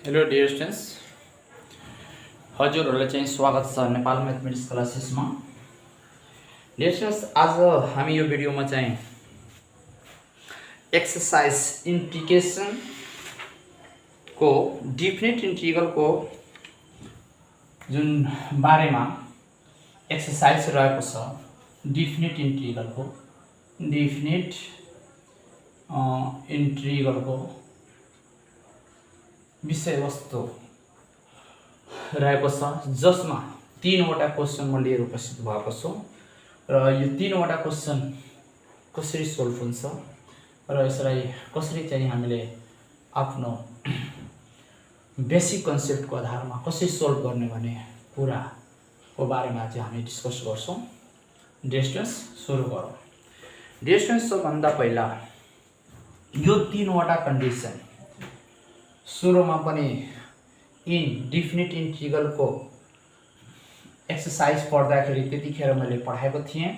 Hello dear students, हजुरहरूलाई चाहिँ स्वागत छ नेपाल म्याथमेटिक्स क्लासेसमा। डियर स्टुडेन्ट्स, आज हामी यो भिडियोमा चाहिँ एक्सरसाइज इन्टिग्रेसन को डिफिनिट इंटीग्रल को जुन बारेमा एक्सरसाइज रहेको छ, डिफिनिट इंटीग्रल को विषयवस्तु रहेको छ, जसमा तीनवटा क्वेसन म लिएर उपस्थित भएको छु र यो तीनवटा क्वेसन कसरी सोल्भ हुन्छ र यसलाई कसरी चाहिँ हामीले आफ्नो बेसिक कन्सेप्टको आधारमा कसरी सोल्भ गर्ने भन्ने कुराको बारेमा चाहिँ हामी डिस्कस गर्छौं। डियर स्टुडेन्ट्स, सुरु गरौँ। डियर स्टुडेन्ट्स, सबभन्दा पहिला यो तीनवटा कन्डिसन सुरुमा पनि इन डिफिनिट इंटीग्रल को एक्सरसाइज पढ्दाखेरि त्यतिखेर मैले पढाएको थिएँ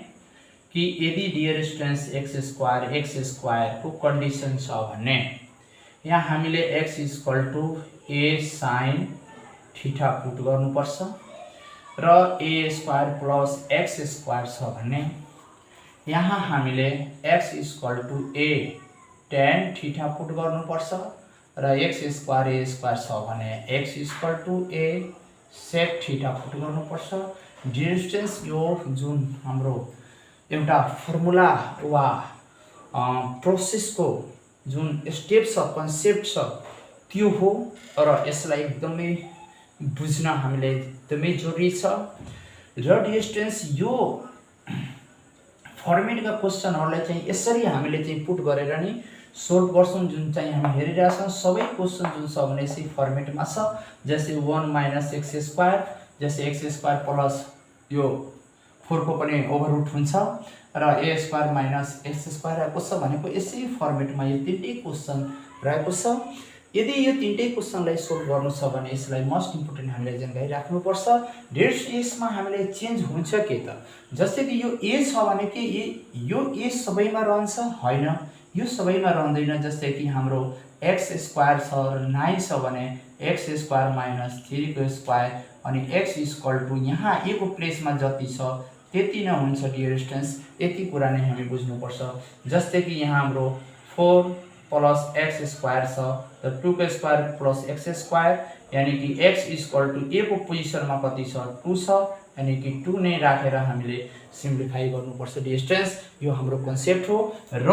कि यदि डियर स्टुडेन्ट्स एक्स स्क्वायर को कन्डिसन छ भने यहाँ हामीले x = a sin theta put गर्नुपर्छ र a square plus x square छ भने यहाँ हामीले x = a tan theta put गर्नुपर्छ र x स्क्वायर a स्क्वायर छ भने x = a sec theta put गर्नुपर्छ। डियर स्टुडेन्ट्स, यो जुन हाम्रो एउटा फर्मुला वा प्रोसेस को जुन स्टेप छ, कन्सेप्ट छ, त्यो हो र यसलाई एकदमै बुझ्न हामीले एकदमै जरुरी छ। र डियर स्टुडेन्ट्स, यो फर्मेटका क्वेसनहरुलाई चाहिँ यसरी हामीले चाहिँ पुट गरेर नि सोल्भ गर्छौं। जुन चाहिँ हामी हेरिरहेछौं सबै क्वेसन जुन छ भने यसै फर्मेटमा छ, जस्तै 1 - x², जस्तै x² प्लस यो 4 को पनि ओभररुट हुन्छ र a² - x² रहेको छ भनेको यसै फर्मेटमा यो तीनटै क्वेसन रहेको छ। यदि यो तीनटै क्वेसनलाई सोल्भ गर्नु छ भने यसलाई मोस्ट इम्पोर्टेन्ट हामीले जानकारी राख्नुपर्छ। डेट स्पेसमा हामीले चेन्ज हुन्छ के त, जस्तै कि यो a छ भने के यो a सबैमा रहन्छ? हैन, यो सबैमा रहँदैन। जस्तै कि हाम्रो x² छ 9 छ भने x² - 3 को स्क्वायर अनि x = यहाँ a को प्लेसमा जति छ त्यति नै हुन्छ। डियर स्टुडेन्ट्स, यति कुरा नै हामी बुझ्नुपर्छ। जस्तै कि यहाँ हाम्रो 4 + x² छ त 2 को स्क्वायर प्लस x² यानी कि x = a को पोजिसनमा कति छ 2 छ, यानी कि 2 नै राखेर हामीले सिम्प्लिफाई गर्नुपर्छ। डियर स्टुडेन्ट्स, यो हाम्रो कन्सेप्ट हो। र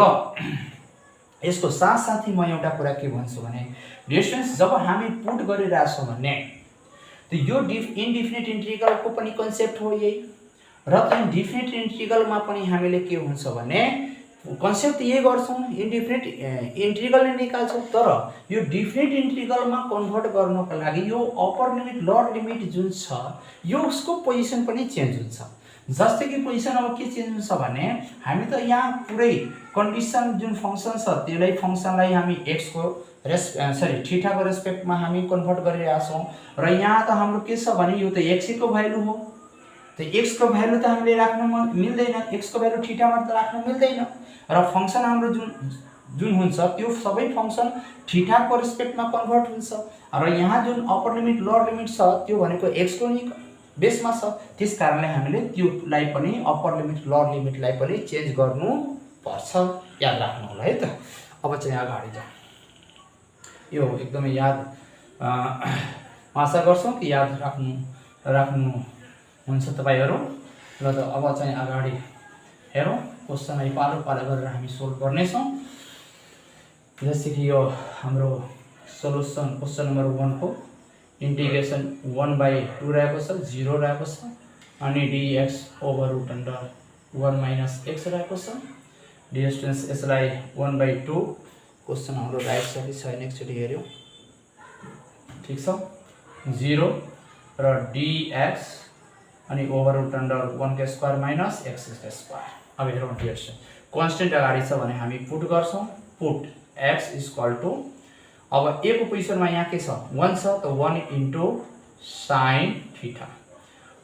यसको साथसाथै म एउटा कुरा के भन्छु भने डियर स्टुडेन्ट्स, जब हामी पुट गरिरहेछौं भने त यो इन्डिफिनिट इंटीग्रल को पनि कन्सेप्ट हो यही, र त्यो डिफिनिट इंटीग्रलमा पनि हामीले के हुन्छ भने कन्सेप्ट यही गर्छौं, इन्डिफिनिट इंटीग्रल नै निकाल्छौं। तर यो डिफिनिट इंटीग्रलमा कन्भर्ट गर्नको लागि यो अप्पर लिमिट लोअर लिमिट जुन छ यो उसको पोजिसन पनि चेन्ज हुन्छ। जस्तै कि पोजिसन अब के चेन्ज हुन्छ भने हामी त यहाँ पुरै कन्डिसन जुन फंक्सन छ त्यसलाई फंक्सनलाई हामी x को थीटा को रेस्पेक्टमा हामी कन्भर्ट गरिरहेका छौं र यहाँ त हाम्रो के छ भने यो त x को भ्यालु हो, त x को भ्यालु त हामीले राख्न मिल्दैन, x को भ्यालु थीटामा त राख्न मिल्दैन र फंक्सन हाम्रो जुन हुन्छ त्यो सबै फंक्सन थीटा को रेस्पेक्टमा कन्भर्ट हुन्छ र यहाँ जुन अप्पर लिमिट लोअर लिमिट छ त्यो भनेको x को नि बेसमा छ। त्यसकारणले हामीले त्योलाई पनि अप्पर लिमिट लोअर लिमिटलाई पनि चेन्ज गर्नु पर्छ, याद राख्नु होला है त। अब चाहिँ अगाडि जाउँ। यो एकदमै याद आशा गर्छौं कि याद राख्नु हुन्छ तपाईहरु। र त अब चाहिँ अगाडि हेरौं, क्वेशनलाई पालो पालो गरेर हामी सोल्भ गर्ने छौं। जस्तै कि यो हाम्रो सोलुसन क्वेशन नम्बर 1 को इंटीग्रेशन 1/2 रहेको छ, 0 रहेको छ अनि dx/√1 - x रहेको छ। डियर स्टुडेन्ट्स, यसलाई 1/2 क्वेशन हाम्रो राइट साइड छैन, एकचोटी हेर्यौं, ठीक छ, 0 र dx अनि /√1 के स्क्वायर माइनस x के स्क्वायर। अब हेरौं डियर स्टुडेन्ट, कांस्टेंट अगाडि छ भने हामी पुट गर्छौं। पुट x = अब a को पोजिसनमा यहाँ के छ 1 छ, त 1 * sin थीटा।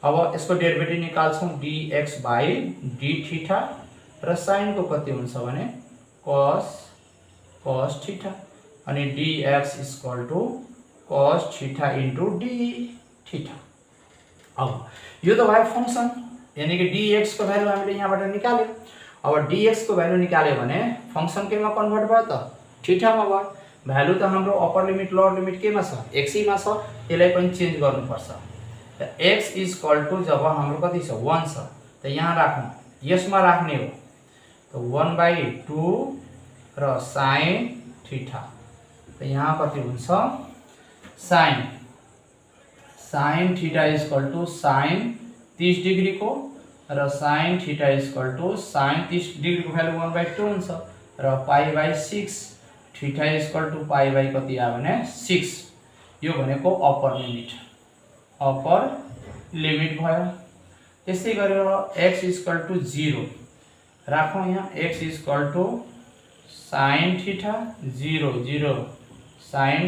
अब यसको डेरिभेटिभ निकाल्छौं dx/dθ र sin को कति हुन्छ भने cos थीटा अनि dx = cos theta into D theta. अब यो त भयो फंक्सन, यानी कि dx को भ्यालु हामीले यहाँबाट निकाल्यो। अब dx को भ्यालु निकाल्यो भने फंक्सन केमा कन्भर्ट भयो त, थीटामा भयो। भ्यालु त हाम्रो अप्पर लिमिट लोअर लिमिट केमा छ, x मा छ, त्यसलाई पनि चेन्ज गर्नुपर्छ। त x इक्वल टु जब हाम्रो कति छ 1 छ, त यहाँ राख्नु, यसमा राख्ने हो। त 1/2 र sin थीटा, त यहाँ कति हुन्छ sin theta equal to sin 30 degree को र sin theta equal to sin 30 degree को भ्यालु 1/2 हुन्छ र π/6 थीटा इक्वल टु π/ कति आयो भने 6। यो भनेको अप्पर लिमिट भयो। त्यसै गरेर x इक्वल टु 0 राखौं, यहाँ x equal to sin theta 0 0 sin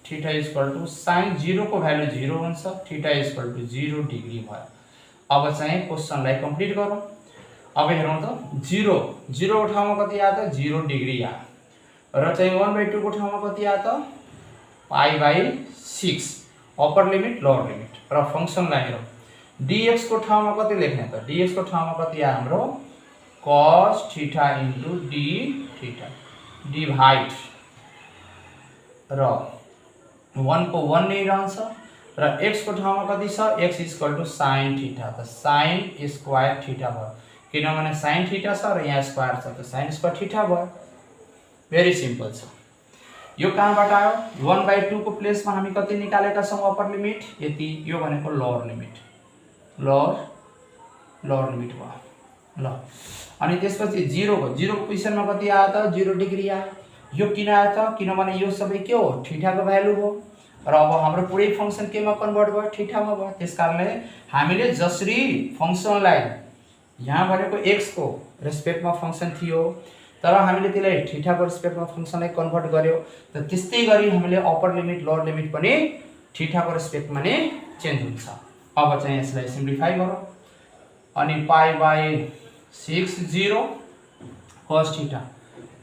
theta equal to sin 0 को भ्यालु 0 हुन्छ, थीटा इक्वल टु 0 डिग्री भयो। अब चाहिँ क्वेशनलाई कम्प्लिट गरौँ। अब हेरौँ त 0 को ठाउँमा कति आयो त 0 डिग्री आयो र चाहिँ 1/2 को ठाउँमा कति आयो त π/6 अप्पर लिमिट लोअर लिमिट। र फंक्सनलाई हेरौँ, dx को ठाउँमा कति लेख्ने त, dx को ठाउँमा कति आयो हाम्रो cos theta into d theta divide र 1 को 1 नै रहन्छ र x को ठाउँमा कति छ, x equal to sin theta, त sin स्क्वायर थीटा भयो, किनभने sin थीटा छ र यहाँ स्क्वायर छ, त sin स्क्वायर थीटा भयो। भेरी सिम्पल छ। यो कहाँबाट आयो, 1/2 को प्लेसमा हामी कति निकालेका छौं अप्पर लिमिट, यति, यो भनेको लोअर लिमिट भयो ल। अनि त्यसपछि 0 को पोजिसनमा कति आयो त 0 डिग्री आयो। यो किन आयो त, किनभने यो सबै के हो थीटाको भ्यालु हो र अब हाम्रो पुरै फंक्सन केमा कन्भर्ट भयो, थीटामा भयो। त्यसकारणले हामीले जसरी फंक्सनलाई यहाँ भनेको x को रेस्पेक्टमा फंक्सन थियो, तर हामीले त्यसलाई थीटाको रेस्पेक्टमा फंक्सनलाई कन्भर्ट गर्यो, त त्यस्तै गरी हामीले अप्पर लिमिट लोअर लिमिट पनि थीटाको रेस्पेक्टमा नै चेन्ज हुन्छ। अब चाहिँ यसलाई सिम्प्लिफाई गरौँ। अनि π/6 0 cos थीटा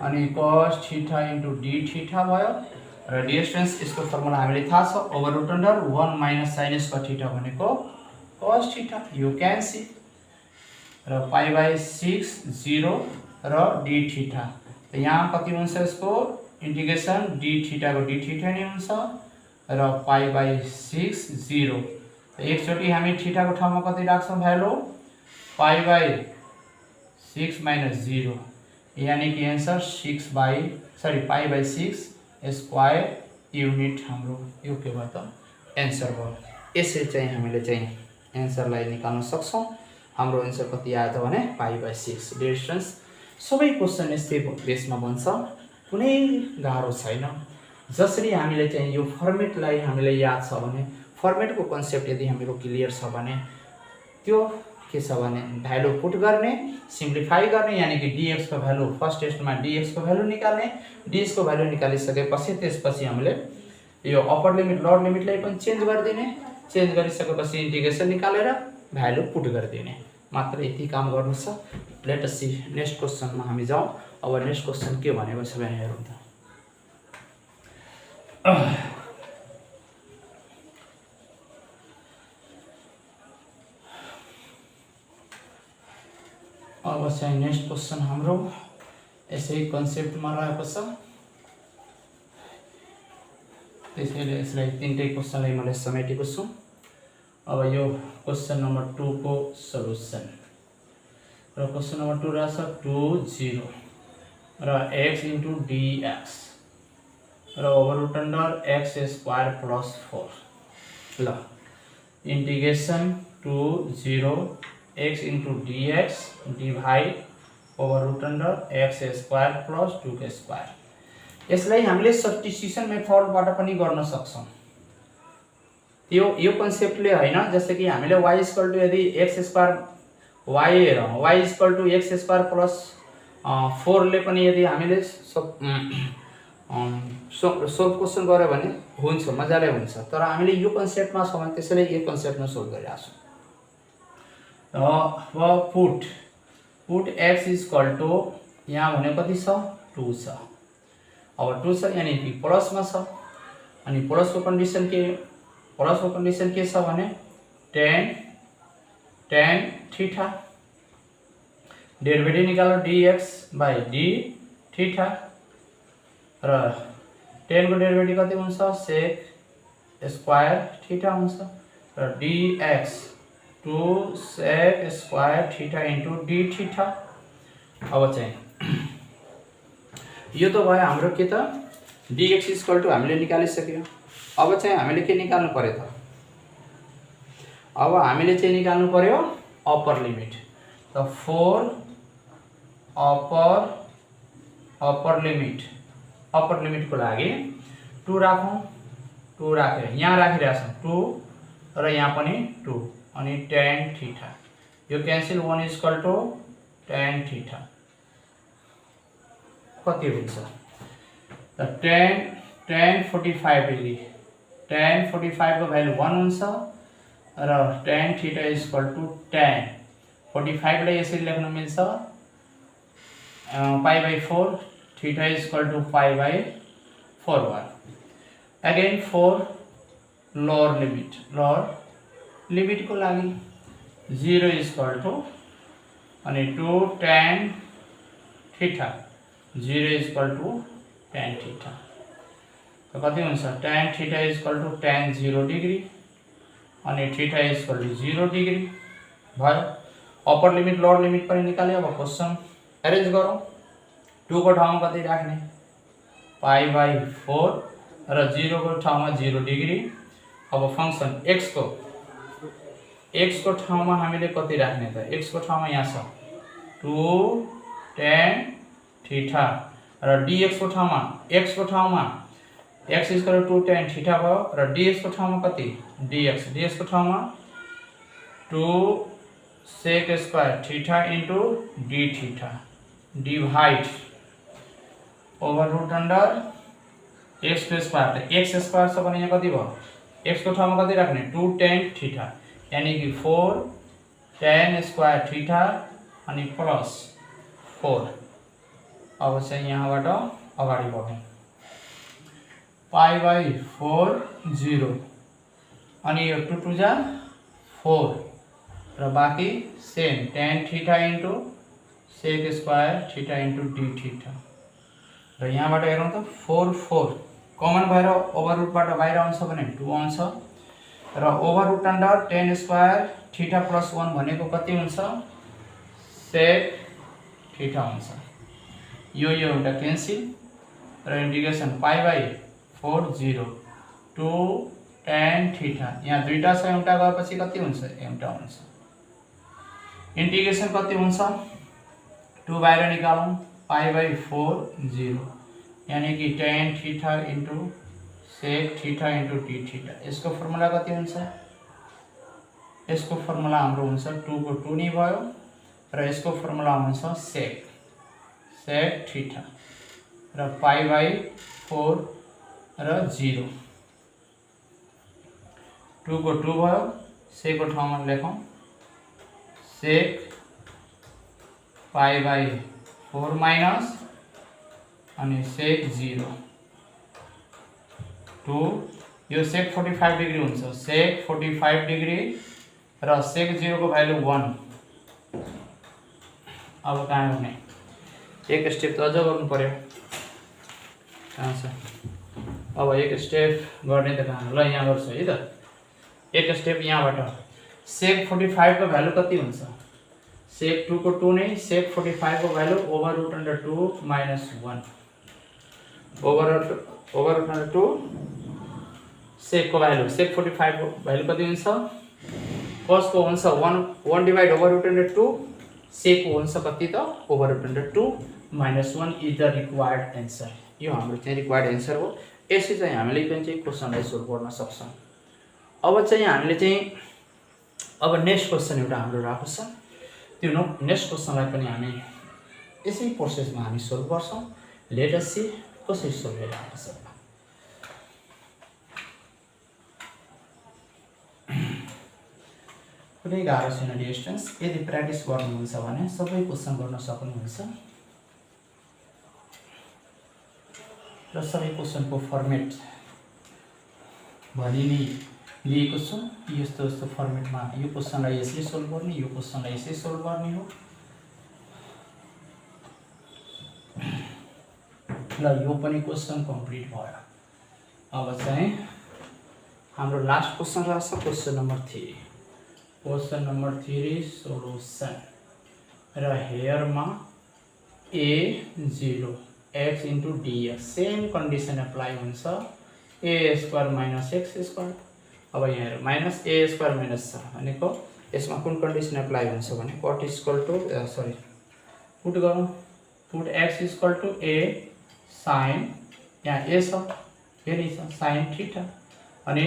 अनि cos theta into d theta भयो र डिस्टेन्स यसको फर्मुला हामीले थाहा छ, over root under 1 minus sin square theta भनेको cos थीटा, यो क्यान्सल र π/6 0 र d थीटा। त यहाँ कति हुन्छ यसको इंटीग्रेशन d थीटा को d थीटा नै हुन्छ र π/6 0। त एकचोटी हामी थीटा को ठाउँमा कति राख्छौं भ्यालु π/6 - 0, यानी कि आन्सर π/6 स्क्वायर युनिट हाम्रो यो के भयो त आन्सर भयो। यसरी चाहिँ हामीले चाहिँ आन्सरलाई निकाल्न सक्छौं। हाम्रो आन्सर कति आयो त भने π/6 डिस्टेन्स। सबै क्वेशन यस्तै बेसमा बन्छ, कुनै गाह्रो छैन। जसरी हामीले चाहिँ यो फर्मेटलाई हामीले याद छ भने, फर्मेटको कन्सेप्ट यदि हाम्रो क्लियर छ भने, त्यो के छ भने भ्यालु पुट गर्ने, सिम्प्लिफाई गर्ने, यानी कि dx को भ्यालु फर्स्ट टेस्टमा dx को भ्यालु निकाल्ने, dx को भ्यालु निकालिसकेपछि त्यसपछि हामीले यो अप्पर लिमिट लोअर लिमिटलाई पनि चेन्ज गरिदिने, चेन्ज गरिसकेपछि इंटीग्रेशन निकालेर भ्यालु पुट गरिदिने, मात्र यति काम गर्नु छ। लेट अस सी नेक्स्ट क्वेशनमा हामी जाउँ। अब नेक्स्ट क्वेशन के भनेको छ भने हेरौँ त। अब चाहिँ नेक्स्ट क्वेशन हाम्रो यसै कन्सेप्टमा रहेको छ, त्यसैले यसलाई तीनटै क्वेशनलाई मैले समेटेको छु। अब यो क्वेशन नम्बर 2 को सल्युसन र क्वेशन नम्बर 2 रहेछ 2 0 र x इन्टु dx र over root under x square plus 4 ल integration 2 0 x into dx divide over root under x square plus 2 के स्क्वायर। यसलाई हामीले सब्स्टिट्युसन मेथडबाट पनि गर्न सक्छौं। यो कन्सेप्टले हैन, जस्तै कि हामीले y इक्वल टु यदि x square y equal to x square plus 4 ले पनि यदि हामीले सोल्भ क्वेशन गर्यो भने हुन्छ, मजाले हुन्छ। तर हामीले यो कन्सेप्टमा छौं, त्यसैले यो कन्सेप्टमा सोल्भ गरिरहेछौं। अब पुट x इक्वल टु यहाँ भने कति छ 2 छ। अब 2 छ यानी कि प्लसमा छ, अनि प्लसको कन्डिसन के छ भने tan थीटा डेरिभेटिभ निकाल्नु dx बाई d थीटा र tan को डेरिभेटिभ कति हुन्छ sec स्क्वायर थीटा हुन्छ र dx 2 sec square theta into d theta. अब चाहिँ यो त भयो हाम्रो के त dx इक्वल टु हामीले निकालिसक्यो। अब चाहिँ हामीले के निकाल्नु पर्यो त अब हामीले चाहिँ निकाल्नु पर्यो अप्पर लिमिट। त 4 अप्पर लिमिट को लागि 2 राखौं 2 राखे यहाँ राखिरहेछौं 2 र यहाँ पनि 2 अनि tan थीटा यो cancel 1 equal to tan theta कति हुन्छ त tan 45 डिग्री tan 45 को भ्यालु 1 हुन्छ र tan theta equal to tan 45 लाई यसरी लेख्न मिल्छ π/4 थीटा इक्वल टु π/4 भयो। अगेन 4 लोअर लिमिट को लागि 0 इक्वल टु अनि 2 tan theta 0 equal to tan theta त कति हुन्छ tan theta equal to tan 0 degree अनि थीटा इक्वल टु 0 डिग्री भयो। अप्पर लिमिट लोअर लिमिट पनि निकाल्यो। अब क्वेशन एरेन्ज गरौँ 2 को ठाउँमा कति राख्ने π/4 र 0 को ठाउँमा 0 डिग्री। अब फंक्सन x को ठाउँमा हामीले कति राख्ने त x को ठाउँमा यहाँ छ 2 tan थीटा र dx को ठाउँमा x को ठाउँमा x equal to 2 tan theta भयो र dx को ठाउँमा कति dx को ठाउँमा 2 sec square theta into d theta divide over root under x square. त x स्क्वायर छ भने यहाँ कति भयो x को ठाउँमा कति राख्ने 2 tan थीटा यानी कि 4 tan स्क्वायर थीटा अनि प्लस 4। अब चाहिँ यहाँबाट अगाडि बढौँ π/4 0 अनि यो 2 2 जा 4 र बाँकी same tan theta into sec square theta into d theta र यहाँबाट हेरौँ त 4 4 कमन भएर ओभर रुटबाट बाहिर आउँछ भने 2 आउँछ र over root under tan square theta plus 1 भनेको कति हुन्छ sec थीटा हुन्छ। यो एउटा क्यान्सल र इन्टिग्रेसन π/4 0 2 tan थीटा यहाँ दुईटा छ एउटा गएपछि कति हुन्छ एउटा हुन्छ। इंटीग्रेशन कति हुन्छ 2 बाहिर निकालौं π/4 0 यानी कि tan theta into sec theta into d theta. यसको फर्मुला कति हुन्छ यसको फर्मुला हाम्रो हुन्छ 2 को 2 नै भयो र यसको फर्मुला हुन्छ sec थीटा र π/4 र 0 2 को 2 भयो sec को ठाउँमा लेखौं sec π/4 माइनस अनि sec 0 2 यो sec 45 डिग्री हुन्छ sec 45 डिग्री र sec 0 को भ्यालु 1। अब कहाँ हुने एक स्टेप त अझ गर्नु पर्यो कहाँ छ अब एक स्टेप गर्ने त कहाँ ल यहाँ गर्छु है त एक स्टेप यहाँबाट sec 45 को भ्यालु कति हुन्छ sec 2 को 2 नै sec 45 को value over root under 2 minus 1 over root under 2 sec को भ्यालु sec 45 को भ्यालु कति हुन्छ cos को हुन्छ 1 divide over root under 2 sec को हुन्छ कति त over root under 2 minus 1 is the required answer. यो हाम्रो चाहिँ रिक्वायर्ड एन्सर हो। यसै चाहिँ हामीले चाहिँ क्वेशनलाई सोल्भ गर्न सक्छौं। अब चाहिँ हामीले चाहिँ अब नेक्स्ट क्वेशन एउटा हाम्रो राखेको छ त्यो नेक्स्ट क्वेशनलाई पनि हामी यसै प्रोसेसमा हामी सोल्भ गर्छौं। लेट अस सी कसरी सोल्भ गरिरहेको छ। कुनै गाह्रो छैन डिस्टेन्स यदि प्र्याक्टिस गर्नुहुन्छ भने सबै क्वेशन गर्न सक्नुहुन्छ र सबै क्वेशनको फर्मेट भनि नै लिएको छु। यस्तो यस्तो फर्मेटमा यो क्वेसनलाई यसले सोल्भ गर्ने, यो क्वेसनलाई यसले सोल्भ गर्ने हो। ल यो पनि क्वेसन कम्प्लिट भयो। अब चाहिँ हाम्रो लास्ट क्वेसन रहेछ question number 3। Question number 3 solution र हेयरमा a0 x into dx same condition apply हुन्छ a square minus x square. अब यहाँ माइनस a स्क्वायर माइनस छ भनेको यसमा कुन कन्डिसन एप्लाई हुन्छ भने cut equal to sorry put गरौँ, put x equal to a sine, यहाँ a छ फेरि छ साइन थीटा, अनि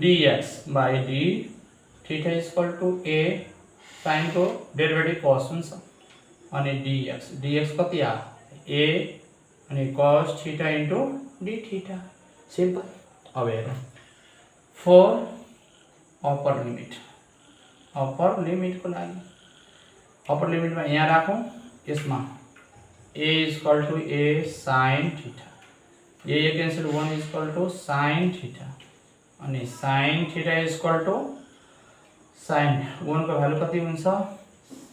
dx by d theta equal to a sine को डेरिभेटिभ कस हुन्छ, अनि dx कति आ a अनि cos theta into d theta simple. अब हेरौँ फर अप्पर लिमिट को लागि अप्पर लिमिटमा यहाँ राखौँ, यसमा a equal to a sine theta, a cancel 1 equal to sine theta, अनि sine theta equal to sine 1 को भ्यालु कति हुन्छ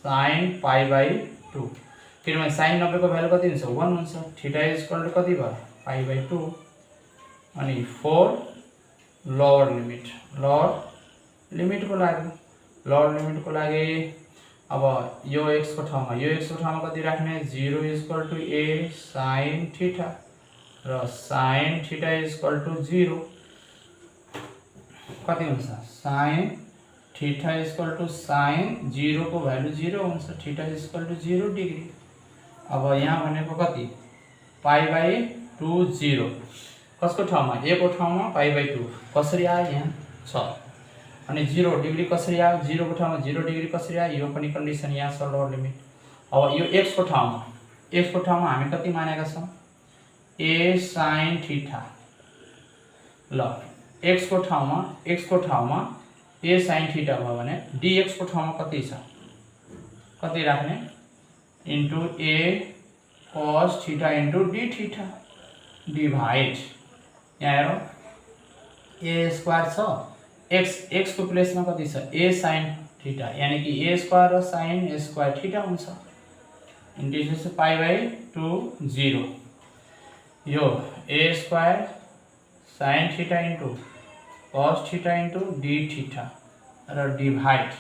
साइन पाई बाई 2, किनभने साइन 90 को भ्यालु कति हुन्छ 1 हुन्छ, थीटा इक्वल टु कति भयो पाई बाई 2, अनि 4 लोअर लिमिट को लागि अब यो x को ठाउँमा कति राख्ने 0 equal to a sine theta र साइन थीटा इक्वल टु 0 कति हुन्छ sine theta equal to sine 0 को भ्यालु 0 हुन्छ, थीटा इक्वल टु 0 डिग्री। अब यहाँ भनेको कति पाई बाई 2 0 कसको ठाउँमा a को ठाउँमा पाई बाई 2 कसरी आयो यहाँ छ, अनि 0 डिग्री कसरी आयो 0 को ठाउँमा 0 डिग्री कसरी आयो, यो पनि कन्डिसन यहाँ छ लोअर लिमिट। अब यो x को ठाउँमा हामी कति मानेका छौँ a साइन थीटा, ल x को ठाउँमा a साइन थीटा भयो भने dx को ठाउँमा कति छ कति राख्ने into a cos theta into d theta divide, यहाँ हेरौँ a स्क्वायर छ x को प्लेसमा कति छ a साइन थीटा, यानी कि a स्क्वायर र साइन स्क्वायर थीटा हुन्छ, इन्टु पाई बाई 2 0, यो a स्क्वायर sine theta into cos theta into d theta र डिभाइड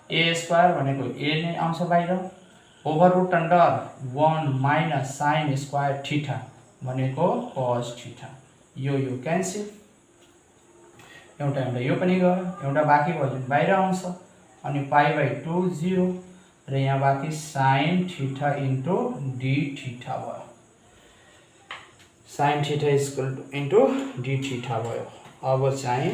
a स्क्वायर भनेको a नै आउँछ बाहिर, over root under 1 minus sine square theta भनेको cos थीटा, यो क्यान्सल, एउटा यो पनि गयो, एउटा बाँकी भयो जुन बाहिर आउँछ, अनि पाई बाई 2 0 र यहाँ बाँकी sine theta into d theta भयो, sine theta equal to into d theta भयो। अब चाहिँ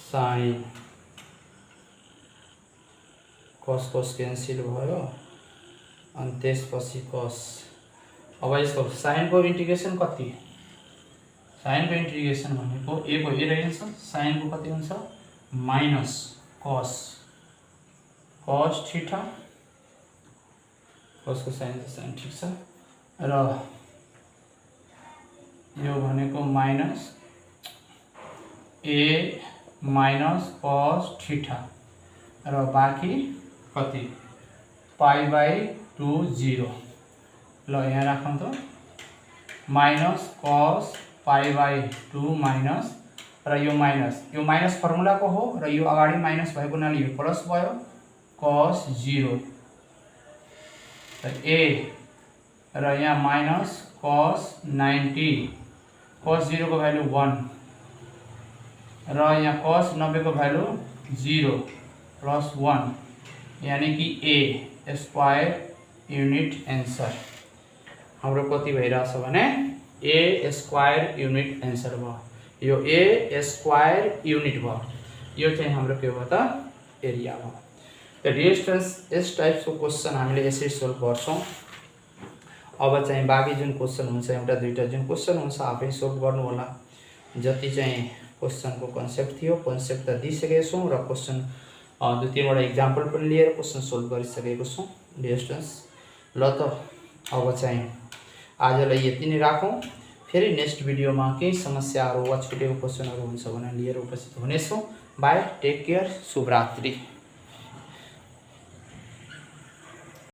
साइन कस क्यान्सल भयो, अनि त्यसपछि कस। अब यसको साइनको इन्टिग्रेसन कति, साइनको इन्टिग्रेसन भनेको a को a रहन्छ, साइनको कति हुन्छ माइनस कस थीटा, कसको साइन ठिक छ, र यो भनेको minus a minus cos theta र बाँकी कति पाई बाई 2 0, ल यहाँ राखौँ त minus cos pie by 2 minus र यो माइनस फर्मुलाको हो र यो अगाडि माइनस भएको हुनाले यो प्लस भयो कस 0 र a र यहाँ माइनस कस 90, कस 0 को भ्यालु 1 र यहाँ कस 90 को भ्यालु 0 प्लस 1, यानी कि a स्क्वायर युनिट एन्सर हाम्रो कति भइरहेछ भने a स्क्वायर युनिट एन्सर भयो, यो a स्क्वायर युनिट भयो, यो चाहिँ हाम्रो के भयो त एरिया भयो। त डिस्टेन्स यस टाइप्सको क्वेसन हामीले यसरी सोल्भ गर्छौँ। अब चाहिँ बाँकी जुन क्वेसन हुन्छ एउटा दुईटा जुन क्वेसन हुन्छ आफै सोल्भ गर्नु होला, जति चाहिँ क्वेसनको कन्सेप्ट थियो कन्सेप्ट त दिइसकेको छौँ र क्वेसन 2-3वटा इक्जाम्पल पनि लिएर क्वेसन सोल्भ गरिसकेको छौँ डिस्टेन्स। ल त अब चाहिँ आजलाई यति नै राखौँ। फेरि नेक्स्ट भिडियोमा केही समस्याहरू वा छुटेको क्वेसनहरू हुन्छ भने लिएर उपस्थित हुनेछौँ। बाई, टेक केयर, शुभरात्रि।